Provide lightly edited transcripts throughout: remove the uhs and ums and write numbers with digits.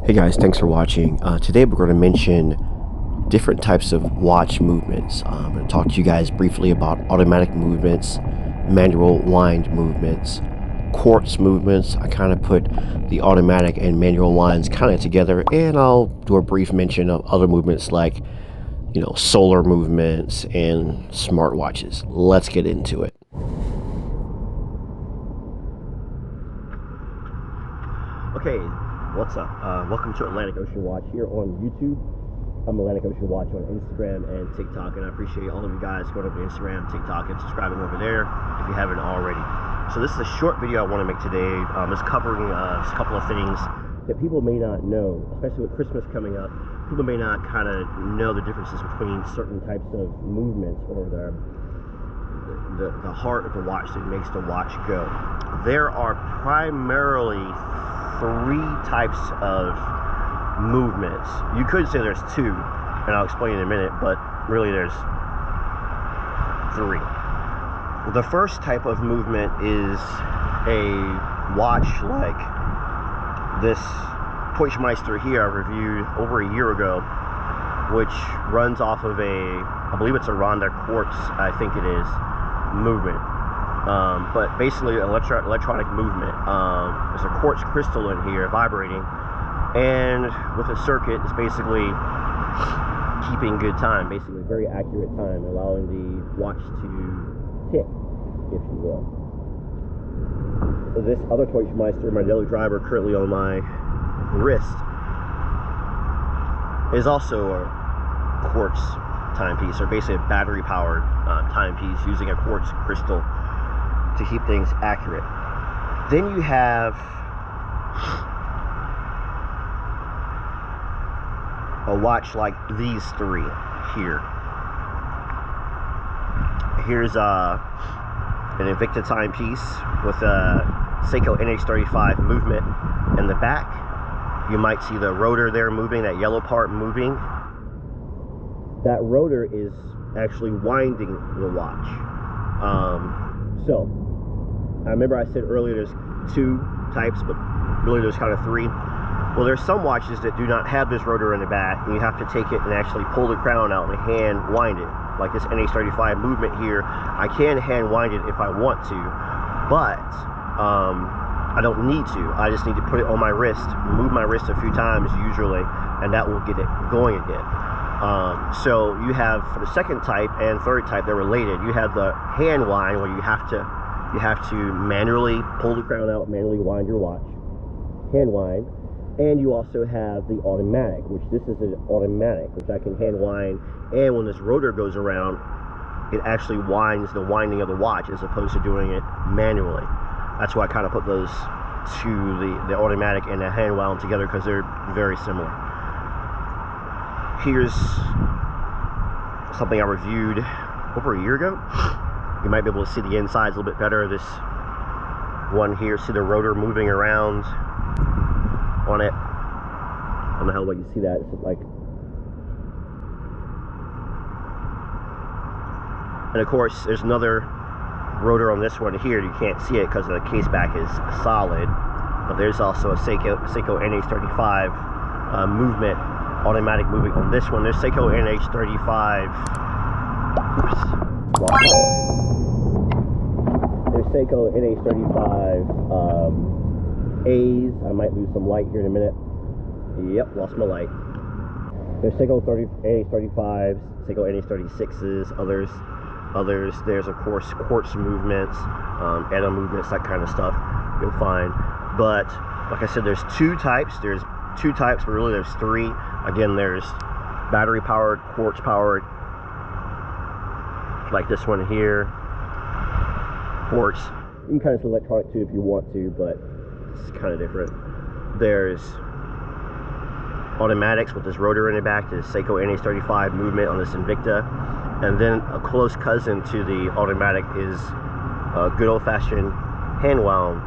Hey guys, thanks for watching. Today we're going to mention different types of watch movements. I'm going to talk to you guys briefly about automatic movements, manual wind movements, quartz movements. I kind of put the automatic and manual winds kind of together, and I'll do a brief mention of other movements like, solar movements and smartwatches. Let's get into it. Okay, what's up? Welcome to Atlantic Ocean Watch here on YouTube. I'm Atlantic Ocean Watch on Instagram and TikTok, and I appreciate all of you guys going over to Instagram, TikTok, and subscribing over there if you haven't already. So this is a short video I want to make today. It's covering just a couple of things that people may not know, especially with Christmas coming up. People may not kind of know the differences between certain types of movements or the heart of the watch that makes the watch go. There are primarily three types of movements. You could say there's two, and I'll explain in a minute, but really there's three. The first type of movement is a watch like this Deutschmeister here I reviewed over a year ago, which runs off of I believe it's a Ronda quartz, I think it is, movement. But basically electronic movement. There's a quartz crystal in here vibrating, and with a circuit, it's basically keeping good time, basically very accurate time, allowing the watch to tick, if you will. This other Deutschmeister, my daily driver, currently on my wrist, is also a quartz timepiece, or basically a battery-powered timepiece using a quartz crystal to keep things accurate. Then you have a watch like these three here. Here's an Invicta timepiece with a Seiko NH35 movement in the back. You might see the rotor there moving, that yellow part moving. That rotor is actually winding the watch. So I remember I said earlier there's two types, but really there's kind of three. Well, there's some watches that do not have this rotor in the back, and you have to take it and actually pull the crown out and hand wind it. Like this NH35 movement here, I can hand wind it if I want to, but I don't need to. I just need to put it on my wrist, move my wrist a few times usually, and that will get it going again. So you have, for the second type and third type, they're related. You have the hand wind, where you have to manually pull the crown out, manually wind your watch, hand wind. And you also have the automatic, which this is an automatic, which I can hand wind, and when this rotor goes around, it actually winds the winding of the watch as opposed to doing it manually. That's why I kind of put those two, the automatic and the hand wound, together, because they're very similar. Here's something I reviewed over a year ago. You might be able to see the insides a little bit better. This one here, see the rotor moving around on it. I don't know how well you see that. It's like, and of course there's another rotor on this one here. You can't see it because the case back is solid, but there's also a Seiko NH35 movement, automatic movement on this one. There's Seiko NH35. There's Seiko NH35 A's. I might lose some light here in a minute. Yep, lost my light. There's Seiko NH35s, Seiko NH36s, others. There's of course quartz movements, ETA movements, that kind of stuff you'll find. But like I said, there's two types. There's two types, but really there's three. Again, there's battery powered, quartz powered, like this one here, quartz. You can kind of select electronic too if you want to, but it's kind of different. There's automatics with this rotor in the back, this Seiko NH35 movement on this Invicta, and then a close cousin to the automatic is a good old-fashioned hand wound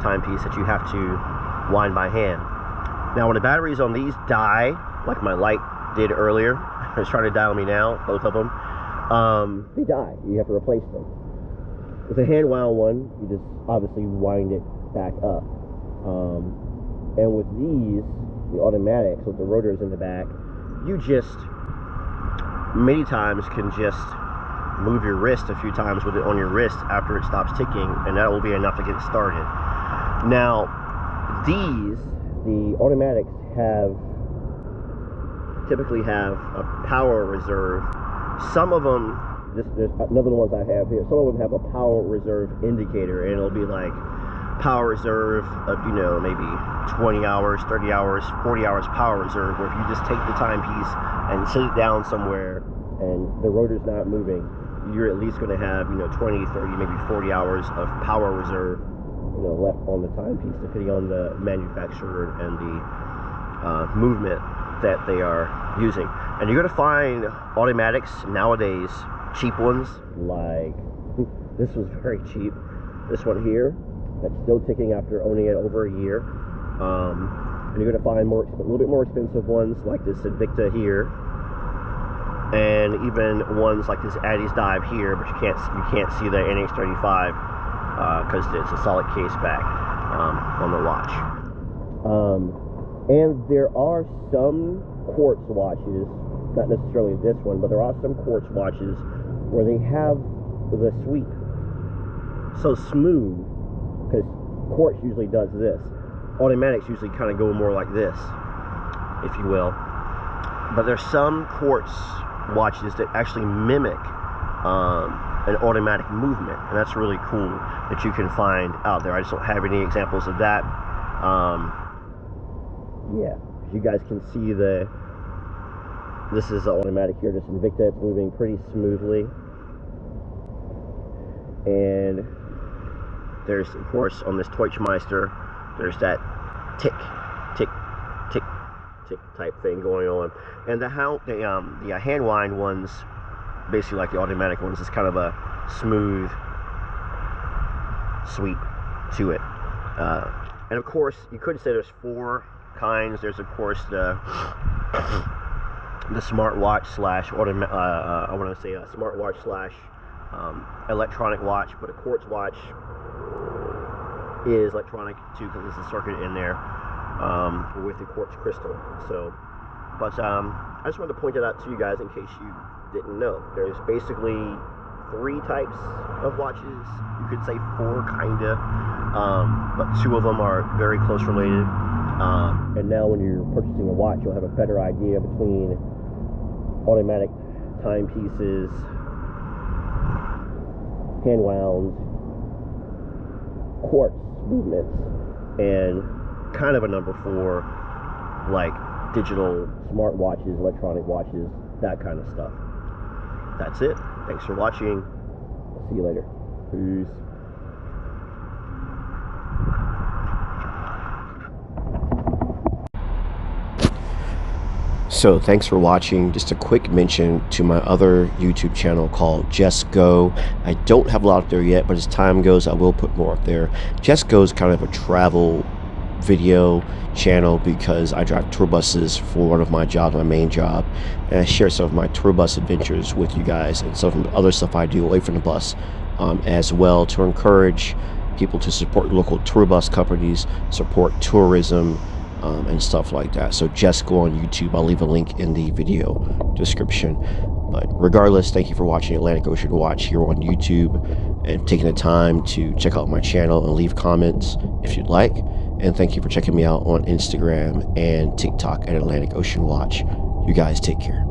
timepiece that you have to wind by hand. Now when the batteries on these die, like my light did earlier, it's trying to die on me now, both of them, they die. You have to replace them. With a hand wound one, you just obviously wind it back up. And with these, the automatics with the rotors in the back, you just many times can just move your wrist a few times with it on your wrist after it stops ticking, and that will be enough to get it started. Now, the automatics typically have a power reserve. Some of them, there's another ones I have here, some of them have a power reserve indicator, and it'll be like power reserve of, you know, maybe 20 hours, 30 hours, 40 hours power reserve, where if you just take the timepiece and sit it down somewhere and the rotor's not moving, you're at least going to have, you know, 20, 30, maybe 40 hours of power reserve, you know, left on the timepiece, depending on the manufacturer and the movement that they are using. And you're going to find automatics nowadays, cheap ones, like this was very cheap, this one here, that's still ticking after owning it over a year. And you're going to find a little bit more expensive ones like this Invicta here, and even ones like this Addy's Dive here, but you can't see the NH35 because it's a solid case back on the watch. And there are some quartz watches, not necessarily this one, but there are some quartz watches where they have the sweep so smooth, because quartz usually does this. Automatics usually kind of go more like this, if you will. But there's some quartz watches that actually mimic an automatic movement, and that's really cool that you can find out there. I just don't have any examples of that. Yeah, you guys can see this is automatic here, this Invicta. It's moving pretty smoothly. And there's, of course, on this Deutschmeister, there's that tick, tick, tick, tick type thing going on. And the hand wind ones, basically like the automatic ones, is kind of a smooth sweep to it. And of course, you could say there's 4 kinds. There's, of course, the smartwatch slash I want to say a smartwatch slash electronic watch, but a quartz watch is electronic too, because there's a circuit in there with the quartz crystal. So, but I just wanted to point that out to you guys in case you didn't know. There's basically 3 types of watches. You could say 4, kinda, but 2 of them are very close related. And now when you're purchasing a watch, you'll have a better idea between automatic timepieces, hand wound, quartz movements, and kind of a number 4, like digital smart watches, electronic watches, that kind of stuff. That's it. Thanks for watching. See you later. Peace. So thanks for watching. Just a quick mention to my other YouTube channel called Just Go. I don't have a lot up there yet, but as time goes, I will put more up there. Just Go is kind of a travel video channel because I drive tour buses for one of my jobs, my main job, and I share some of my tour bus adventures with you guys and some of the other stuff I do away from the bus as well, to encourage people to support local tour bus companies, support tourism, and stuff like that. So just go on YouTube. I'll leave a link in the video description. But regardless, thank you for watching Atlantic Ocean Watch here on YouTube and taking the time to check out my channel and leave comments if you'd like. And thank you for checking me out on Instagram and TikTok at Atlantic Ocean Watch. You guys take care.